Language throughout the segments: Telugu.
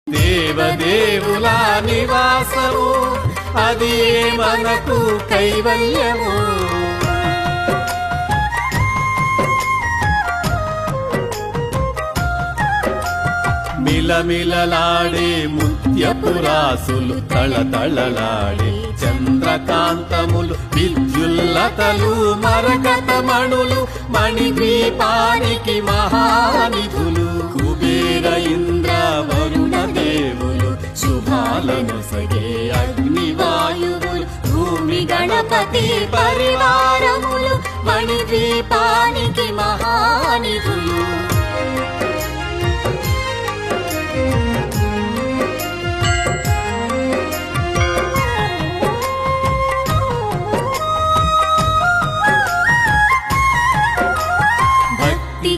దేవదేవుల నివాసము అది మనకు కైవల్యము. మిలమిలలాడే ముత్యపురాసులు తళతళలాడే చంద్రకాంతములు విద్యుల్లతలు మరకతమణులు మణిద్వీపానికి మహానిధులు కుబేర ఇంద్ర వరుణ దేవులు శుభాలను సగే అగ్నివాయువులు భూమి గణపతి పరివారములు మణిద్వీపానికి మహానిధులు.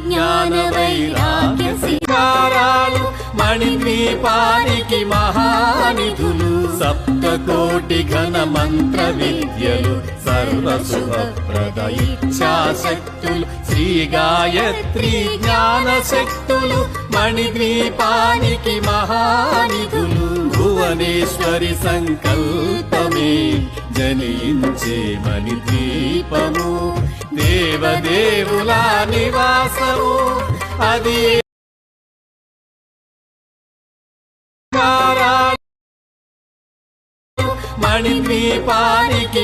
జ్ఞాన వైరాగ్య సింగారాలు మణిద్వీపానికి మహానిధులు సప్తకోటి ఘన మంత్ర విద్యలు సర్వశుభప్రద ఇచ్ఛాశక్తులు శ్రీ గాయత్రి జ్ఞాన శక్తులు మణిద్వీపానికి మహానిధులు. భువనేశ్వరి సంకల్పమే జనించే మణిద్వీపము దేవదేవుల నివాసము అది మణిద్వీపానికి